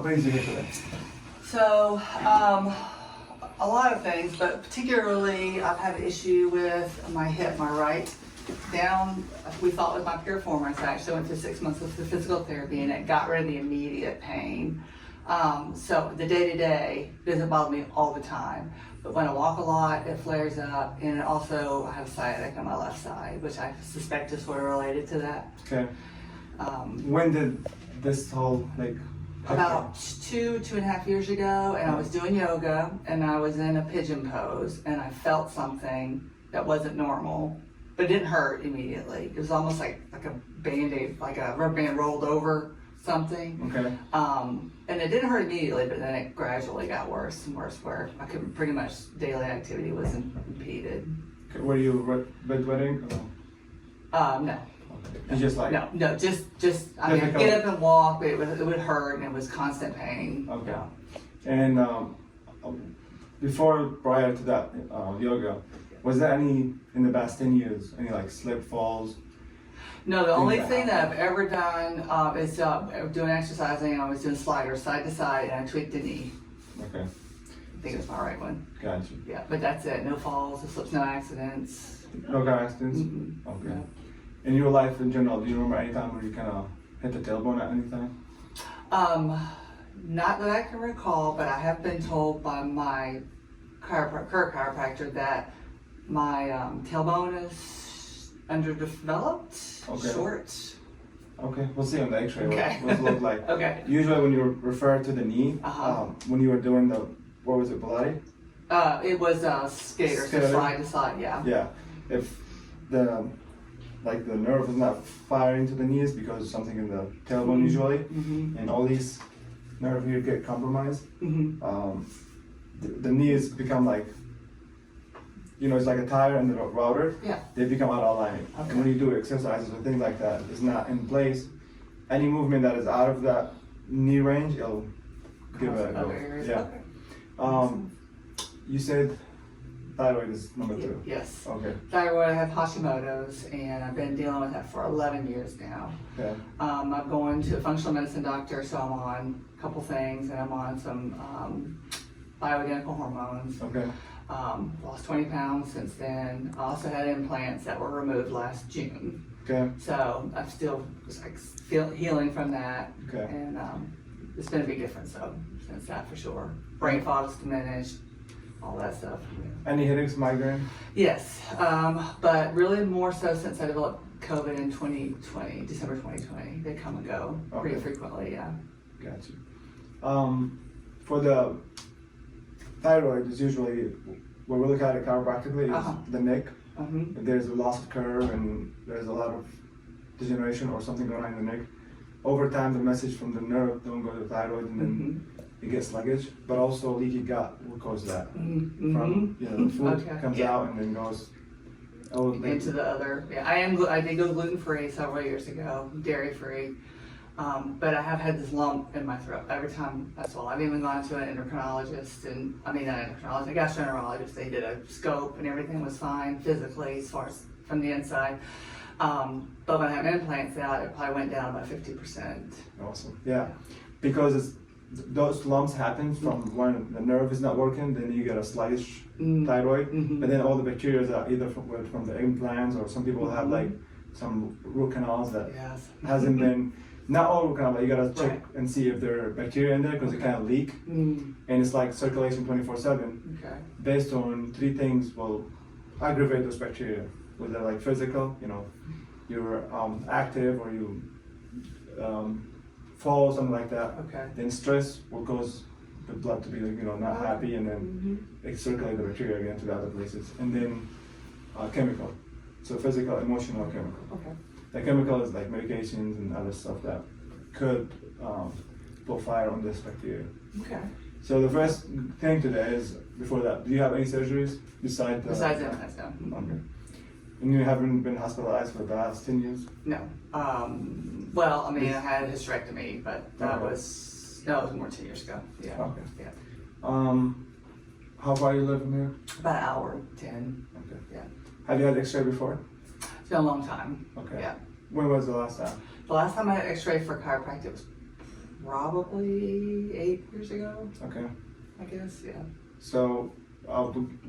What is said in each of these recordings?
brings you here today? So, a lot of things, but particularly I've had an issue with my hip, my right down, we thought was my piriformis. I actually went through 6 months of physical therapy and it got rid of the immediate pain. So the day-to-day doesn't bother me all the time. But when I walk a lot, it flares up, and also I have sciatica on my left side, which I suspect is sort of related to that. Okay. When did this whole About 2.5 years ago, and I was doing yoga, and I was in a pigeon pose, and I felt something that wasn't normal, but it didn't hurt immediately. It was almost like a Band-Aid, like a rubber band rolled over something. Okay. And it didn't hurt immediately, but then it gradually got worse and worse, where I could pretty much daily activity was impeded. Okay. Were you bedwetting? No. You just no, just I mean, I'd get up and walk, but it would hurt, and it was constant pain. Okay. Yeah. And prior to that yoga, was there any in the past 10 years, any slip falls? No, the only thing that I've ever done is doing exercising. I was doing sliders side to side, and I tweaked the knee. Okay. I think it was my right one. Gotcha. Yeah, but that's it. No falls, no slips, no accidents. No car accidents? Mm-mm. Okay. No. In your life in general, do you remember any time where you kind of hit the tailbone at any time? Not that I can recall, but I have been told by my current chiropractor that my tailbone is underdeveloped, short. Okay, we'll see on the x-ray Okay. what it looked like. Okay. Usually when you refer to the knee, when you were doing what was it, Pilates? It was skater, so side to side, yeah. Yeah, if the nerve is not firing to the knees because something in the tailbone usually, and all these nerves here get compromised, the knees become it's like a tire and the router. Yeah. They become out of alignment. Okay. And when you do exercises or things like that, it's not in place. Any movement that is out of that knee range, it'll give it a go. Yeah. Okay. You said thyroid is number 2. Yes. Okay. Thyroid, I have Hashimoto's, and I've been dealing with that for 11 years now. Okay. I'm going to a functional medicine doctor, so I'm on a couple things, and I'm on some bioidentical hormones. Okay. Lost 20 pounds since then. I also had implants that were removed last June. Okay. So I'm still healing from that. Okay. And it's been a big difference since that for sure. Brain fog's diminished, all that stuff. Any headaches, migraine? Yes, but really more so since I developed COVID in 2020, December 2020. They come and go pretty frequently, yeah. Gotcha. For the thyroid is usually, when we look at it chiropractically, is the neck. If there's a loss of curve and there's a lot of degeneration or something going on in the neck, over time the message from the nerve don't go to the thyroid, and then it gets sluggish, but also leaky gut will cause that. From the food comes out and then goes into the other. Yeah, I did go gluten-free several years ago, dairy-free. But I have had this lump in my throat every time I swallow. I've even gone to an endocrinologist, a gastroenterologist. They did a scope and everything was fine physically as far as from the inside. But when I have implants out, it probably went down about 50%. Awesome. Yeah, because those lumps happen from when the nerve is not working, then you get a sluggish thyroid, but then all the bacteria are either from the implants, or some people have some root canals that hasn't been. Not all root canal, but you gotta check and see if there are bacteria in there, because it can leak, and it's like circulation 24/7. Okay. Based on 3 things will aggravate those bacteria, whether physical, you're active or you fall, something like that. Okay. Then stress will cause the blood to be not happy, and then it circulate the bacteria again to the other places. And then chemical, so physical, emotional, chemical. Okay. The chemical is like medications and other stuff that could put fire on this bacteria. Okay. So the first thing today is, before that, do you have any surgeries besides Besides implants, no. Okay. And you haven't been hospitalized for the last 10 years? No. Well, I had a hysterectomy, but that was more than 10 years ago. Yeah. Okay. Yeah. How far you live from here? About an hour, 10. Okay. Yeah. Have you had X-ray before? It's been a long time. Okay. Yeah. When was the last time? The last time I had X-ray for chiropractic was probably 8 years ago, Okay. I guess, yeah. So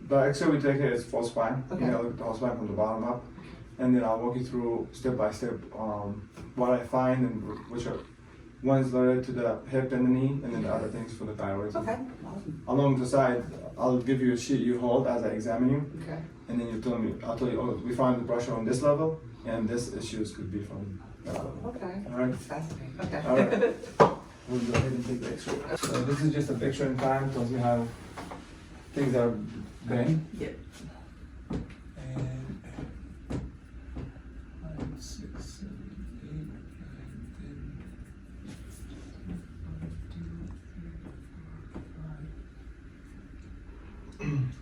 the X-ray we take here is full spine. Okay. You know, look at the whole spine from the bottom up, and then I'll walk you through step by step what I find and which are one's related to the hip and the knee, and then the other things for the thyroid. Okay, awesome. Along the side, I'll give you a sheet you hold as I examine you, Okay. and then I'll tell you, oh, we found the pressure on this level, and this issues could be from that level. Okay. All right. That's fascinating. Okay. All right. We'll go ahead and take the X-ray. So this is just a picture in time, tells you how things are been. Yep. And 5, 6, 7, 8, 9, 10.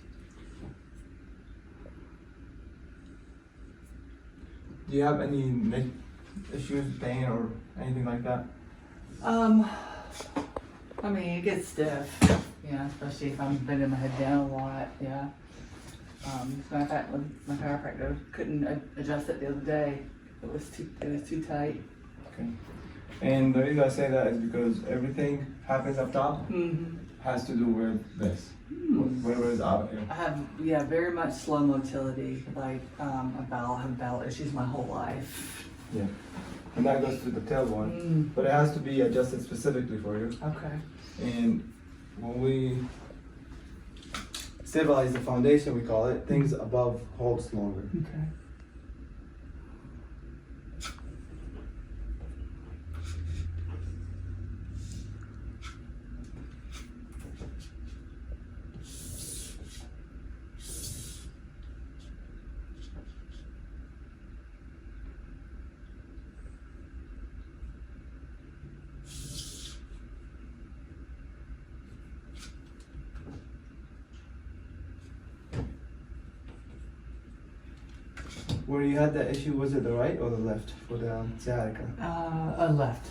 Do you have any neck issues, pain, or anything like that? I mean, it gets stiff, yeah, especially if I'm bending my head down a lot, yeah. As a matter of fact, when my chiropractor couldn't adjust it the other day, it was too tight. Okay. And the reason I say that is because everything happens up top has to do with this. Whatever is out here. I have, yeah, very much slow motility, like I have bowel issues my whole life. Yeah. And that goes to the tailbone, but it has to be adjusted specifically for you. Okay. And when we stabilize the foundation, we call it, things above holds longer. Okay. Where you had that issue, was it the right or the left for the sciatica? Left.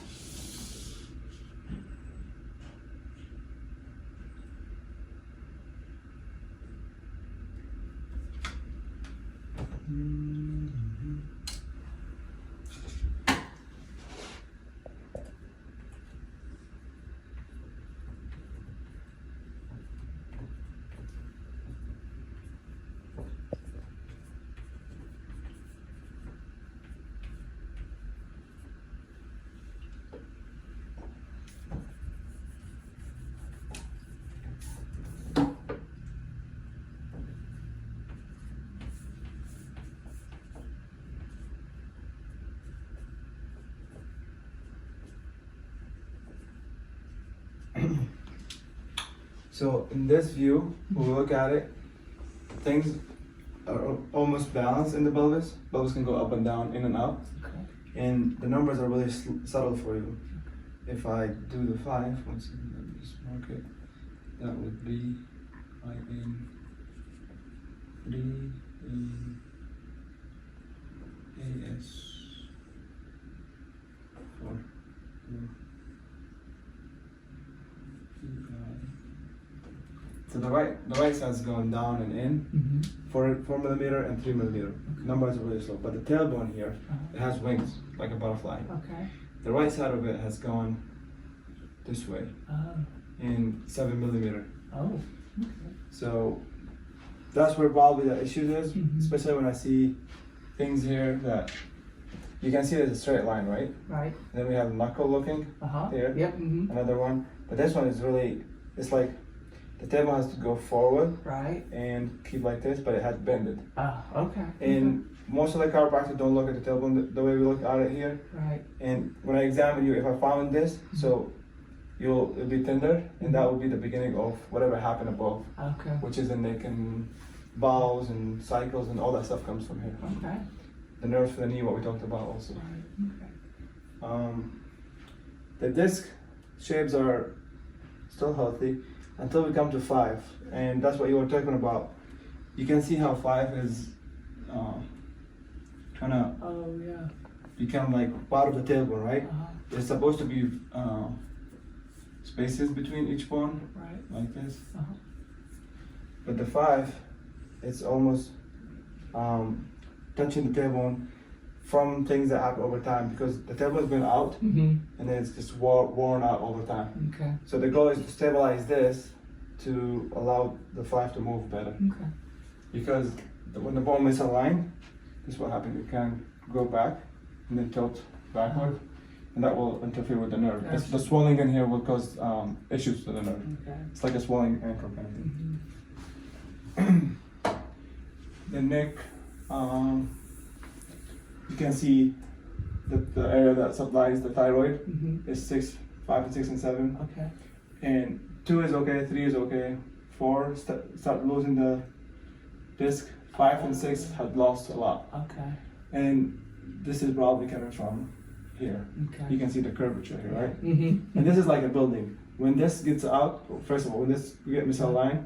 So in this view, when we look at it, things are almost balanced in the pelvis. Pelvis can go up and down, in and out. Okay. And the numbers are really subtle for you. If I do the 5, one second, let me just mark it. That would be in 3 in AS 4. So the right side's going down and in, 4 millimeter and 3 millimeter. Numbers are really slow, but the tailbone here, it has wings like a butterfly. Okay. The right side of it has gone this way in 7 millimeter. Oh. Okay. So that's where probably the issue is, especially when I see things here that you can see there's a straight line, right? Right. And then we have knuckle looking here. Yep. Another one, but this one is really, it's like the tailbone has to go forward Right. and keep like this, but it has bended. Okay. And most of the chiropractors don't look at the tailbone the way we look at it here. Right. And when I examine you, if I found this, so it'll be tender, and that will be the beginning of whatever happened above, Okay. which is the neck and bowels and cycles and all that stuff comes from here. Okay. The nerves for the knee, what we talked about also. Right. Okay. The disc shapes are still healthy until we come to 5, and that's what you were talking about. You can see how 5 is trying to Oh yeah. become like part of the tailbone, right? There's supposed to be spaces between each bone, Right. like this. But the 5, it's almost touching the tailbone from things that happen over time because the table has been out and then it's just worn out over time. Okay. So the goal is to stabilize this to allow the five to move better. Okay. Because when the bone misaligned, this is what happens. It can go back and then tilt backward, and that will interfere with the nerve. Gotcha. The swelling in here will cause issues to the nerve. Okay. It's like a swelling ankle kind of thing. The neck, you can see the area that supplies the thyroid is 5 and 6 and 7. Okay. And 2 is okay, 3 is okay, 4 start losing the disc, 5 and 6 had lost a lot. Okay. And this is probably coming from here. Okay. You can see the curvature here, right? Mm-hmm. And this is like a building. When this gets out, first of all, when this get misaligned,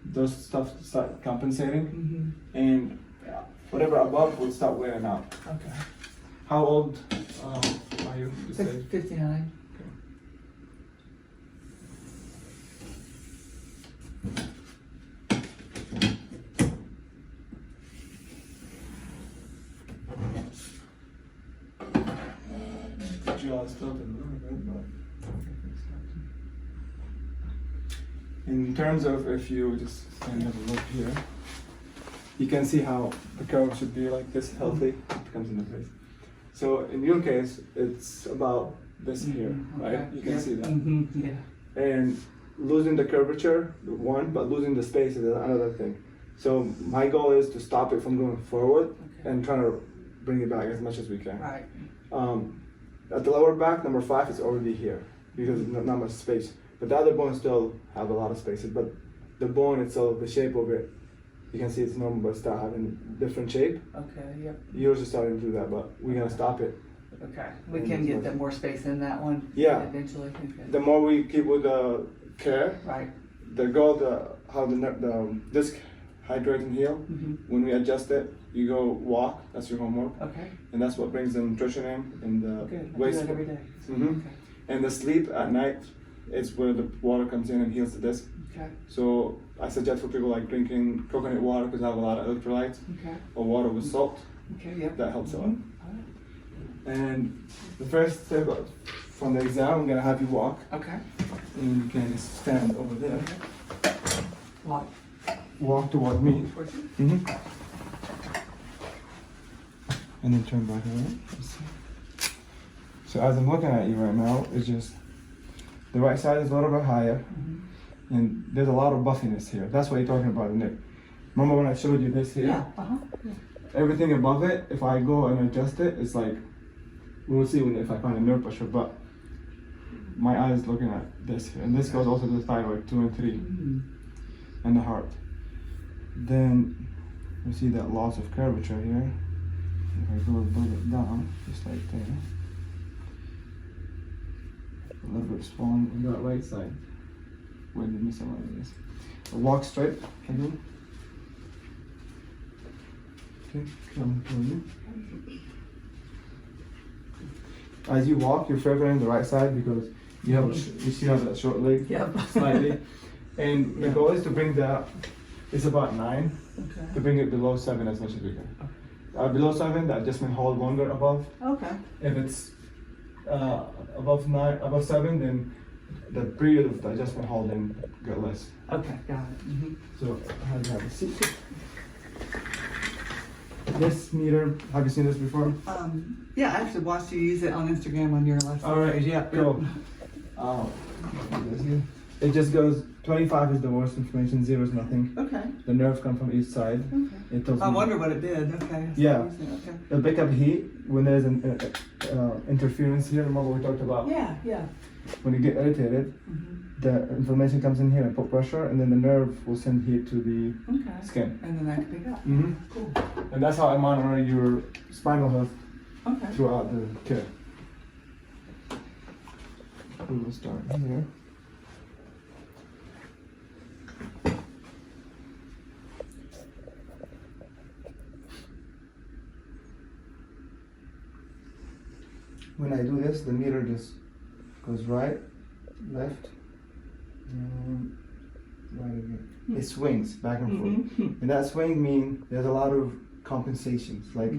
those stuff start compensating, and whatever above will start wearing out. Okay. How old are you? You say? 59. The jaw is tilted a little bit, but in terms of if you just stand and look here, you can see how the curve should be like this, healthy. It comes into place. So in your case, it's about this here, right? Okay. You can see that. Yeah. And losing the curvature, one, but losing the space is another thing. So my goal is to stop it from going forward and trying to bring it back as much as we can. Right. At the lower back, number 5 is already here because there's not much space. But the other bones still have a lot of spaces. But the bone itself, the shape of it, you can see it's normal, but start having different shape. Okay. Yep. Yours is starting to do that, but we're gonna stop it. Okay. We can get that more space in that one. Yeah. Eventually. Okay. The more we keep with the care, Right. the goal, how the disc hydrate and heal. When we adjust it, you go walk. That's your homework, Okay. and that's what brings the nutrition in and the Okay. I do waste. that every day. Mhm. Okay. And the sleep at night is where the water comes in and heals the disc. Okay. So I suggest for people like drinking coconut water because I have a lot of electrolytes, Okay. or water with salt. Okay. Yep. That helps a lot. All right. And the first step from the exam, I'm gonna have you walk, Okay. and you can just stand over there. Walk. Walk toward me. Towards you. And then turn back around. So as I'm looking at you right now, it's just the right side is a little bit higher, and there's a lot of buffiness here. That's what you're talking about, the neck. Remember when I showed you this here? Yeah. Yeah. Everything above it, if I go and adjust it, it's like, we'll see if I find a nerve pressure, but my eye is looking at this here. And this goes also to the thyroid, 2 and 3, and the heart. Then you see that loss of curvature here. If I go a little bit down, just like there. A little bit swollen on that right side, where the misalignment is. Walk straight, again. Okay, come to you. As you walk, you're favoring the right side because you have you see how that short leg Yep. slightly, and the goal is to bring that. It's about 9 Okay. to bring it below 7 as much as we can. Below 7, the adjustment hold longer above. Okay. If it's above 9, above 7, then the period of the adjustment holding get less. Okay. Got it. So I have you have a seat. This meter, have you seen this before? Yeah, I actually watched you use it on Instagram on your last All right, page. Yeah. cool. It just goes, 25 is the worst inflammation, 0 is nothing. Okay. The nerve comes from each side. Okay. It tells I me- wonder what it did. Okay. Yeah. Okay. It'll pick up heat when there's an interference here. Remember we talked about Yeah. Yeah. when you get irritated, the inflammation comes in here and put pressure, and then the nerve will send heat to the Okay. skin. And then I can pick up. Cool. And that's how I monitor your spinal health Okay. throughout the care. We will start here. When I do this, the meter just goes right, left, and right again. It swings back and forth. And that swing means there's a lot of compensations. Like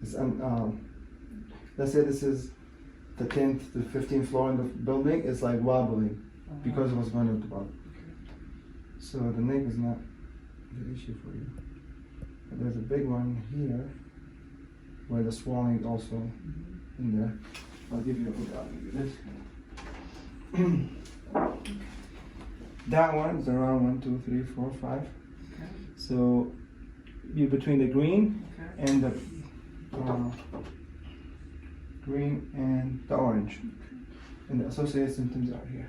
it's let's say this is the 10th to 15th floor in the building, it's like wobbling because it was going up the bottom. So the neck is not the issue for you. But there's a big one here where the swelling is also in there. I'll give you a look. I'll give you this. That one is around 1, 2, 3, 4, 5. Okay. So be between the green and the orange. And the associated symptoms are here.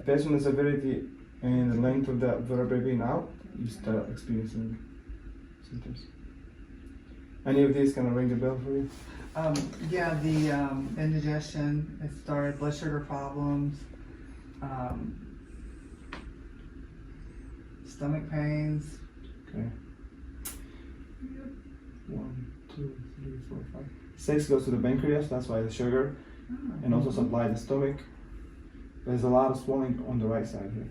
Based on the severity and the length of that vertebrae being out, you start experiencing symptoms. Any of these kind of ring a bell for you? Yeah, the indigestion, it started, blood sugar problems, stomach pains. Okay. 1, 2, 3, 4, 5. 6 goes to the pancreas, that's why the sugar, and also supply the stomach. There's a lot of swelling on the right side here.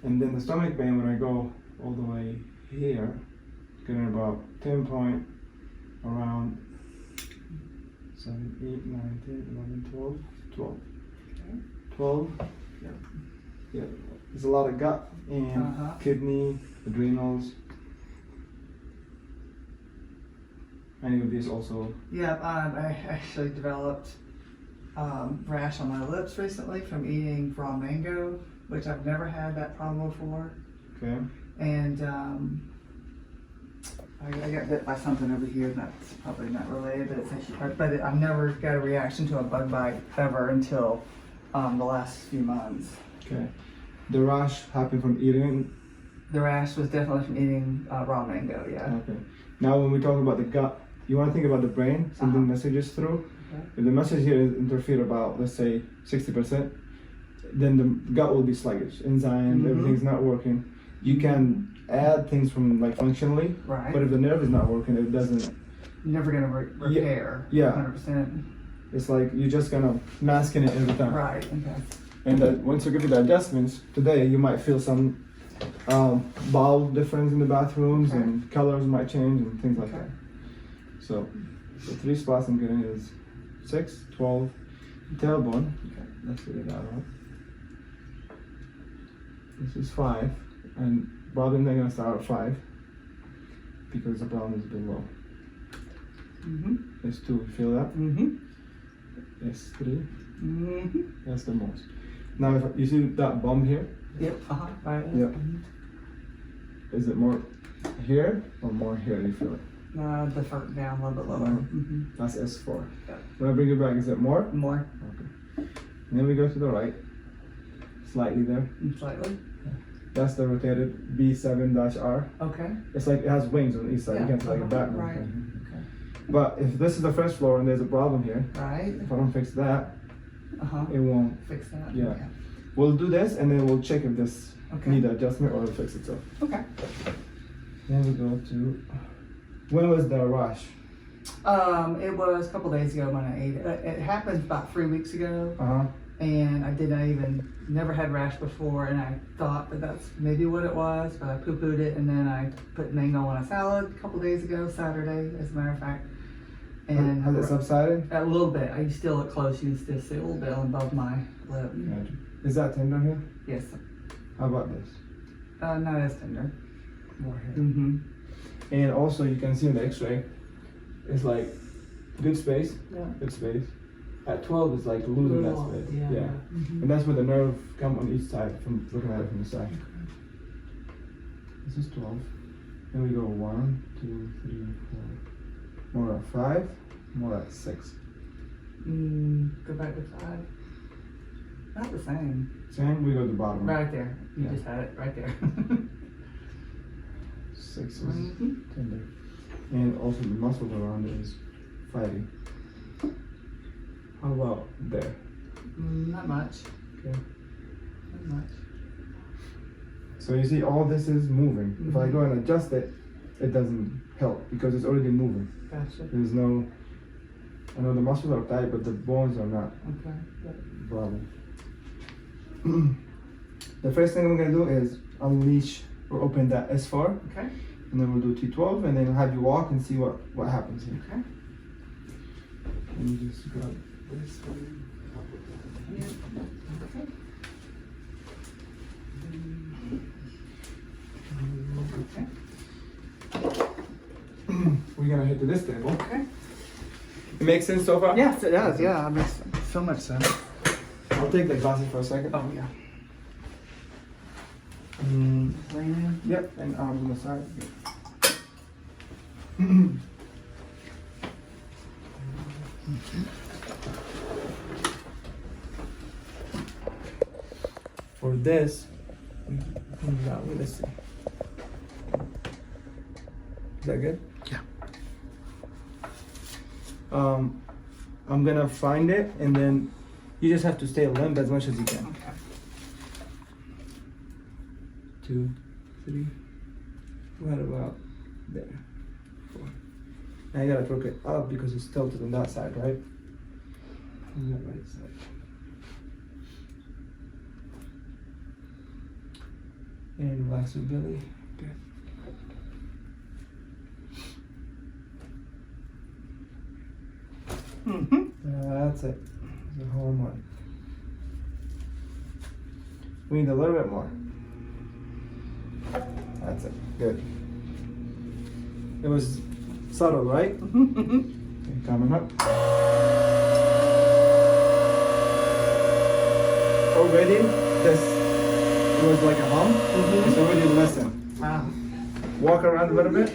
And then the stomach pain, when I go all the way here, getting about 10 point around 7, 8, 9, 10, 11, 12, 12. 12. Yeah. There's a lot of gut and kidney, adrenals. Any of these also? Yeah, I actually developed rash on my lips recently from eating raw mango, which I've never had that problem before. Okay. And I got bit by something over here, and that's probably not related, but it's actually part. But I've never got a reaction to a bug bite ever until the last few months. Okay. The rash happened from eating? The rash was definitely from eating raw mango, yeah. Okay. Now when we talk about the gut, you want to think about the brain sending messages through. Okay. If the message here is interfere about, let's say, 60%, then the gut will be sluggish. Enzymes, everything's not working. You can add things from like functionally, Right. but if the nerve is not working, it doesn't. You're never gonna repair. Yeah. 100%. It's like you're just gonna masking it every time. Right. Okay. And once you give you the adjustments, today you might feel some bowel difference in the bathrooms, and colors might change and things like that. So the 3 spots I'm getting is 6, 12, tailbone. Okay, let's figure that out. This is 5, and probably they're gonna start at 5 because the problem is below. It's 2. You feel that? It's 3. That's the most. Now, if you see that bump here? Yep. Right. Yep. Is it more here or more here? You feel it? The front down a little bit lower. That's S4. Yep. When I bring it back, is it more? More. Okay. And then we go to the right, slightly there. Slightly. That's the rotated B7-R. Okay. It's like it has wings on each side. You can't see like a back. Right. Okay. Okay. But if this is the first floor and there's a problem here, Right. if I don't fix that, it won't. Fix that. Yeah. We'll do this and then we'll check if this Okay. need adjustment or it'll fix itself. Okay. Then we go to, when was the rash? It was a couple days ago when I ate it. It happened about 3 weeks ago. And I never had rash before, and I thought that that's maybe what it was, but I poo-pooed it, and then I put mango on a salad a couple days ago, Saturday, as a matter of fact. And has it subsided? A little bit. You still look close, you can still see a little bit above my lip. Gotcha. Is that tender here? Yes. How about this? Not as tender. More here. And also you can see in the x-ray, it's like good space, good space. At 12 it's like losing that space. Yeah. And that's where the nerve come on each side, from looking at it from the side. This is 12. Then we go 1, 2, 3, 4. More at 5, more at 6. Go back to 5. Not the same. Same, we go to the bottom. Right there. You just had it right there. 6 is tender. And also the muscles around it is fighting. How about there? Not much. Okay. Not much. So you see all this is moving. If I go and adjust it, it doesn't help because it's already moving. Gotcha. There's no, I know the muscles are tight, but the bones are not. Okay. Problem. The first thing I'm gonna do is unleash or open that S4. Okay. And then we'll do T12 and then have you walk and see what happens here. Okay. Let me just grab this one. We're gonna head to this table. Okay. It makes sense so far? Yes, it does. Yeah, it makes so much sense. I'll take the glasses for a second. Oh yeah. Laying in. Yep, and arms on the side. For this, let's see. Is that good? Yeah. I'm gonna find it, and then you just have to stay limp as much as you can. Okay. 2, 3, right about there. 4. Now you gotta work it up because it's tilted on that side, right? On that right side. And relax your belly. Good. That's it. The whole one. We need a little bit more. That's it. Good. It was subtle, right? Okay, coming up. Already, it was like a hum. It's already listen. Wow. Walk around a little bit.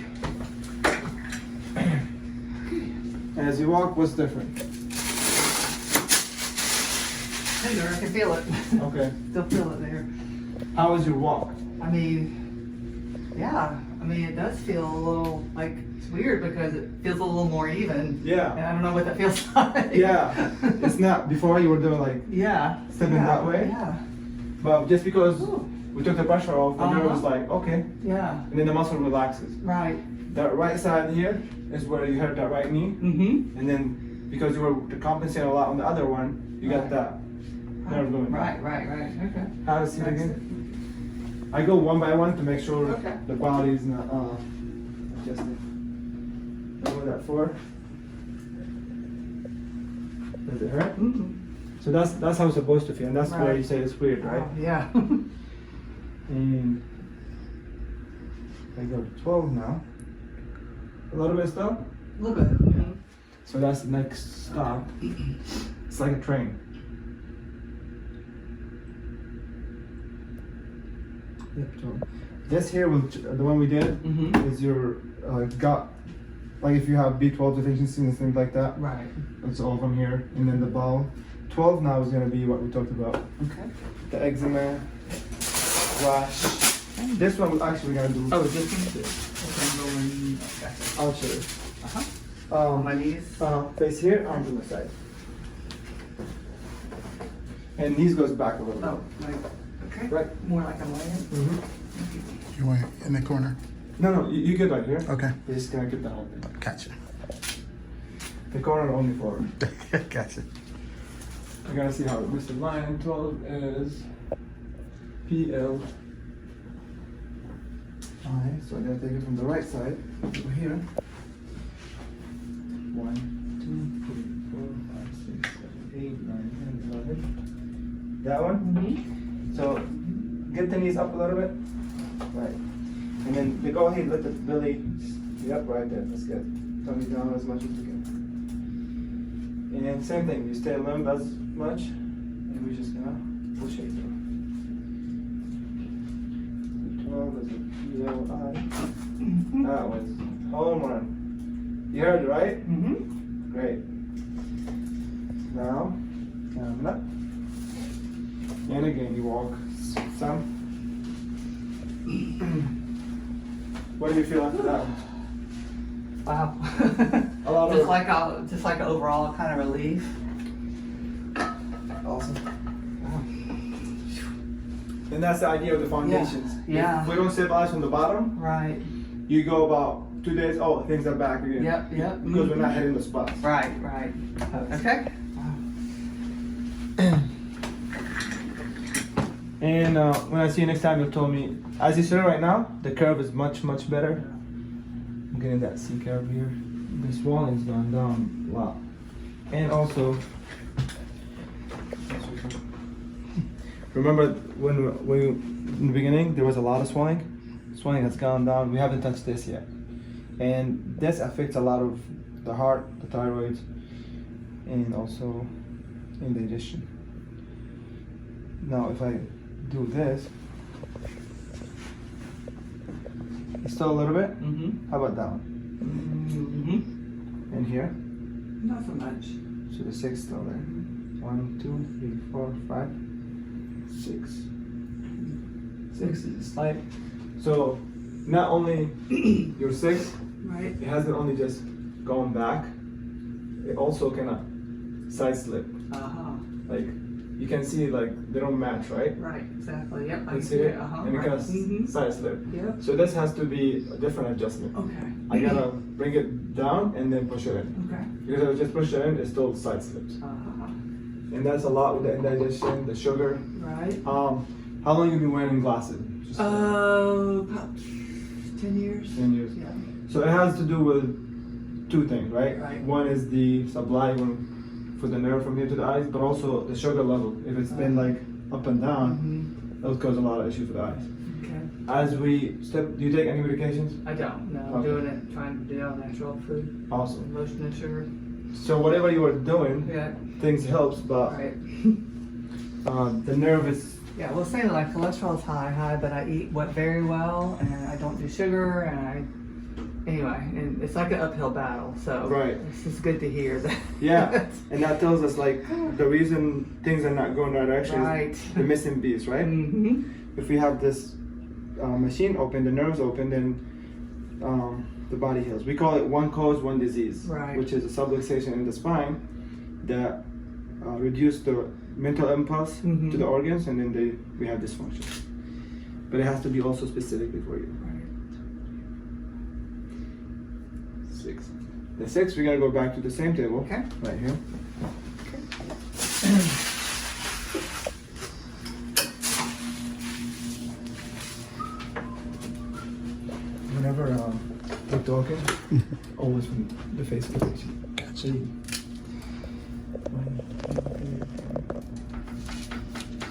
And as you walk, what's different? Tender, I can feel it. Okay. Still feel it there. How was your walk? I mean, yeah. I mean, it does feel a little like it's weird because it feels a little more even. Yeah. And I don't know what that feels like. Yeah. It's not before you were doing like Yeah. stepping that way. Yeah. But just because Ooh. we took the pressure off, the nerve was Uh-huh. like, okay. Yeah. And then the muscle relaxes. Right. That right side here is where you hurt that right knee. Mm-hmm. And then because you were to compensate a lot on the other one, you got that nerve going. Right. Okay. How to see it again? I go one by one to make sure Okay. the body is not adjusted. Over that 4. Does it hurt? Mm-hmm. So that's how it's supposed to feel, and that's where Right. you say it's weird, right? Oh, yeah. And I go to 12 now. A little bit still. A little bit. Mm-hmm. So that's the next stop. It's like a train. Yep, 12. This here, the one we did, Mm-hmm. is your gut. Like if you have B12 deficiency and things like that, Right. it's all from here. And then the bowel. 12 now is going to be what we talked about. Okay. The eczema, rash. This one we're actually going to do. Oh, this one? Okay. I'll show you. Uh-huh. On my knees? Face here, arms on the side. And knees goes back a little bit. Oh, like, okay. Right. More like I'm laying? You want it in the corner? No, you get right here. Okay. You're just going to keep the whole thing. Gotcha. The corner only forward. Gotcha. We're going to see how it Mr. Line 12 is PL. Alright, so I'm going to take it from the right side over here. 1, 2, 3, 4, 5, 6, 7, 8, 9, 10, 11. That one? Mm-hmm. So get the knees up a little bit. Right. And then go ahead, let the belly be up right there. That's good. Tummy down as much as we can. And same thing, you stay limp as much, and we're just gonna push it through. 12 is a yellow eye. That was home run. You heard it, right? Mm-hmm. Great. Now, coming up. And again, you walk some. What do you feel after that one? Wow. A lot of just like an overall kind of relief. Awesome. And that's the idea of the foundations. Yeah. If we don't stabilize from the bottom, Right. you go about 2 days, oh, things are back again. Yep. Because we're not hitting the spots. Right. Okay. And when I see you next time, you'll tell me, as you see right now, the curve is much, much better. I'm getting that C curve here. The swallowing's gone down a lot. And also, remember when in the beginning there was a lot of swelling? Swelling has gone down. We haven't touched this yet. And this affects a lot of the heart, the thyroid, and also indigestion. Now if I do this, it's still a little bit? Mm-hmm. How about down? Mm-hmm. And here? Not so much. So the 6 still there. 1, 2, 3, 4, 5, 6. 6 is slight. So not only your 6, Right. it hasn't only just gone back, it also kind of side slip. Uh-huh. Like you can see like they don't match, right? Right, exactly. Yep. I You see see it? Uh-huh. And it Right. kind of Mhm. side slip. Yep. So this has to be a different adjustment. Okay. I gotta bring it down and then push it in. Okay. Because if I just push it in, it still side slips. Uh-huh. And that's a lot with the indigestion, the sugar. Right. How long have you been wearing glasses? Just About 10 years. 10 years. Yeah. So it has to do with 2 things, right? Right. One is the supply for the nerve from here to the eyes, but also the sugar level. If it's been like up and down, Mm-hmm. that would cause a lot of issues for the eyes. Okay. As we step, do you take any medications? I don't. No, I'm Okay. doing it, trying to do all natural food, Awesome. lotion and sugar. So whatever you are doing, Yeah. things helps, but Right. the nerve is, Yeah, well, saying like cholesterol is high, but I eat very well, and I don't do sugar, anyway, and it's like an uphill battle. So Right. This is good to hear that. yeah, and that tells us like the reason things are not going the right direction Right. is the missing piece, right? Mm-hmm. If we have this machine open, the nerves open, then the body heals. We call it one cause, one disease, Right. which is a subluxation in the spine that reduce the mental impulse Mhm. to the organs, and then we have dysfunction. But it has to be also specifically for you. Right. 6. The 6, we're gonna go back to the same table. Okay. Right here. Whenever we're talking, always from the face of the patient. Gotcha.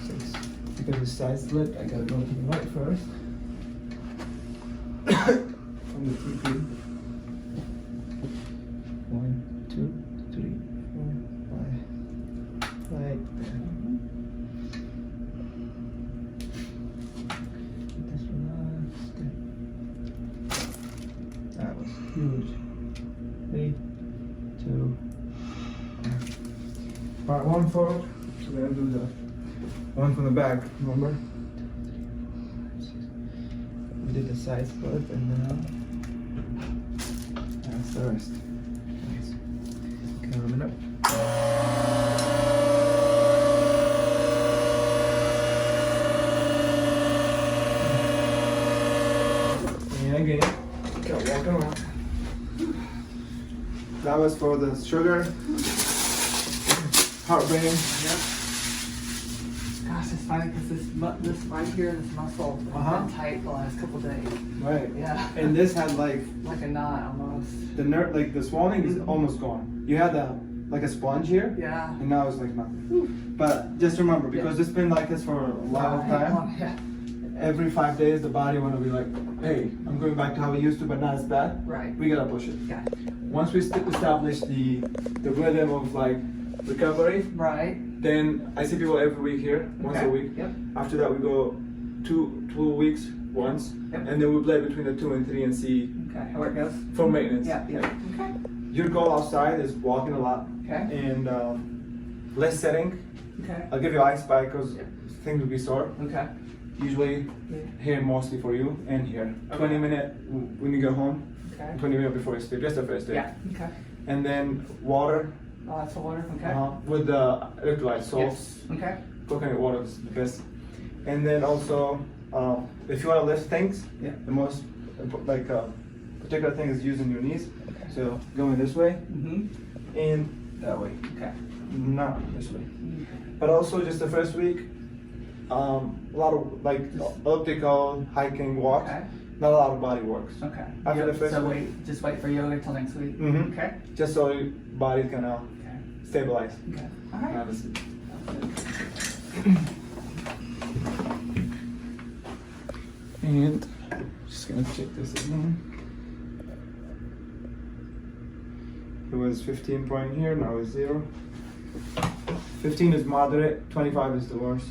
6. Because it's side slip, I gotta go to the right first. From the TP. 1, 2, 3, 4, 5. Right there. This last step. That was huge. 3, 2, 1. Part 1 forward. So we're gonna do the one from the back, remember? We did the side split and now that's the rest. Nice. Coming up. And again, go walking around. That was for the sugar, heartburn. Yep. Gosh, it's funny because this right here, this muscle, has Uh-huh. been tight the last couple days. Right. Yeah. And this had like Like a knot almost. the nerve, like the swelling is almost gone. You had like a sponge here, Yeah. and now it's like nothing. But just remember, because it's been like this for a long time, Yeah. every 5 days the body want to be like, hey, I'm going back to how it used to, but not as bad. Right. We gotta push it. Yeah. Once we establish the rhythm of like recovery, Right. then I see people every week here, once Okay. a week. Yep. After that we go two weeks once, Yep. and then we play between the 2 and 3 and see Okay. How it goes? for maintenance. Yeah. Yeah. Okay. Your goal outside is walking a lot Okay. and less sitting. Okay. I'll give you ice pack because things will be sore. Okay. Usually here mostly for you and here. 20 minutes when you go home, Okay. 20 minutes before you sleep, just the first day. Yeah. Okay. And then water Lots of water. Okay. with the electrolyte salts. Yes. Okay. Coconut water is the best. And then also, if you want to lift things, Yeah. the most particular thing is using your knees. So going this way Mm-hmm. and that way, Okay. not this way. But also just the first week, a lot of like elliptical, hiking, walks, Okay. not a lot of body works. Okay. After the first so week. just wait for yoga till next week. Mhm. Okay. Just so your body can Okay. stabilize. Okay. All right. Have a seat. And just gonna check this again. It was 15 point here, now it's 0. 15 is moderate, 25 is the worst.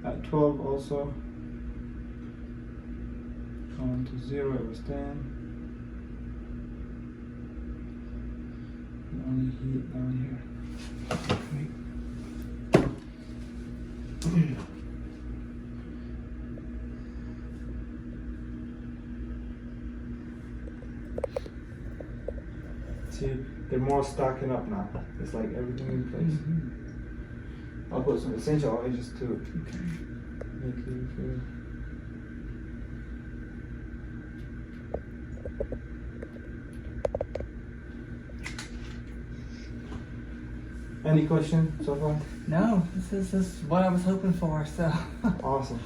At 12 also. Going to 0, it was 10. And only heat down here. Okay. See, they're more stacking up now. It's like everything in place. I'll put some essential oil just to make you feel. Any question so far? No, this is what I was hoping for. So. Awesome.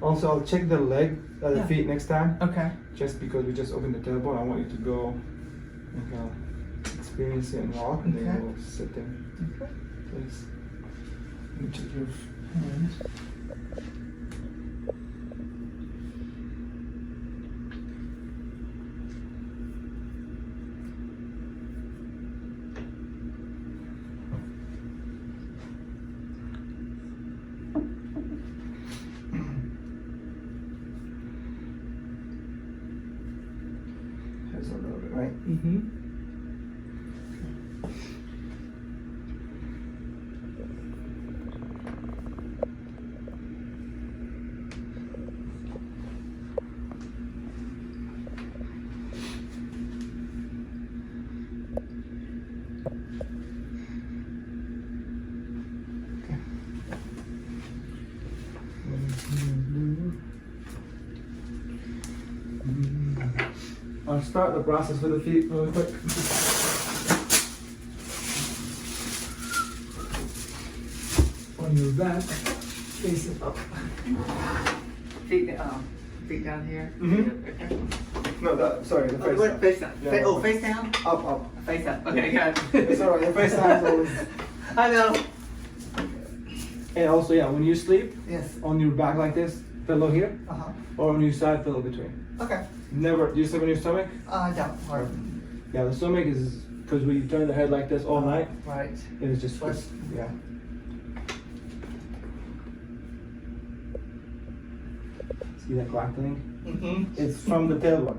Also, I'll check the leg, the Yeah. feet next time. Okay. Just because we just opened the tailbone, I want you to go and experience it and walk, and Okay. then we'll sit there. Okay. Please. Let me check your hands. Here's a little bit, right? Mm-hmm. I'll start the process with the feet really quick. On your back, face it up. Feet down here. Mhm. Okay. No, sorry, the face What, up. face down? Yeah. Oh, face down? Up, up. Face up. Okay, good. It's alright, the face down is always. I know. And also, yeah, when you sleep, Yes. on your back like this, pillow here, Uh-huh. or on your side, pillow between. Okay. Never, do you sleep on your stomach? I don't. Or, Yeah, the stomach is, because we turn the head like this all night, right. it is just, What? yeah. See that crackling? Mm-hmm. It's from the tailbone.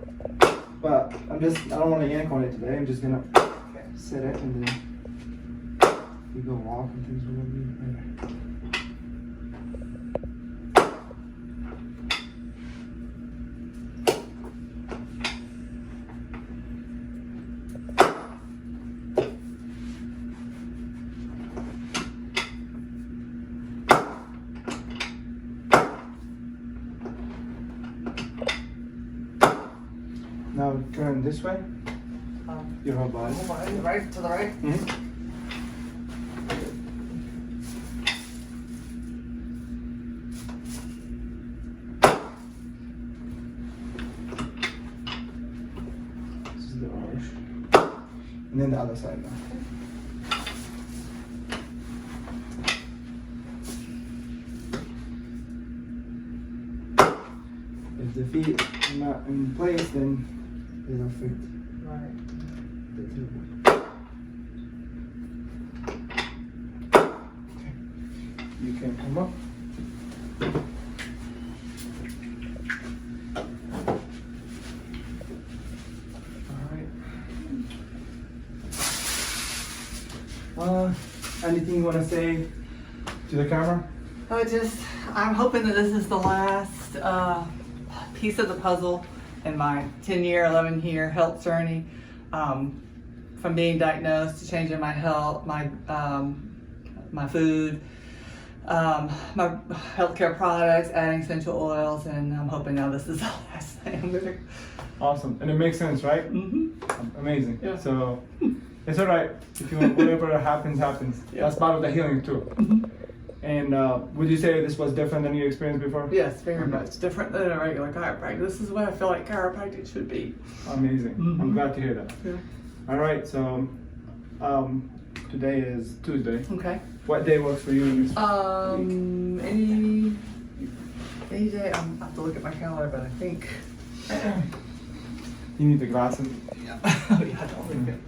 But I don't want to yank on it today. I'm just gonna set it and then you go walk and things will be better. Now turn this way. Your whole body. Right to the right. Mm-hmm. This is the arch. And then the other side now. If the feet are not in place, then they don't fit Right. the tailbone. Okay. You can come up. Alright. Anything you want to say to the camera? I'm hoping that this is the last piece of the puzzle in my 10-year, 11-year health journey. From being diagnosed to changing my health, my food, my healthcare products, adding essential oils, and I'm hoping now this is the last thing I'm gonna. Awesome. And it makes sense, right? Mm-hmm. Amazing. Yeah. So it's alright. If you want, whatever happens, happens. Yeah. That's part of the healing too. Mm-hmm. And would you say this was different than you experienced before? Yes, very much different than a regular chiropractic. This is what I feel like chiropractic should be. Amazing. Mhm. I'm glad to hear that. Yeah. Alright, so Today is Tuesday. Okay. What day works for you? In this Any day. I have to look at my calendar, but I think. You need the glasses. Yeah, I don't think it.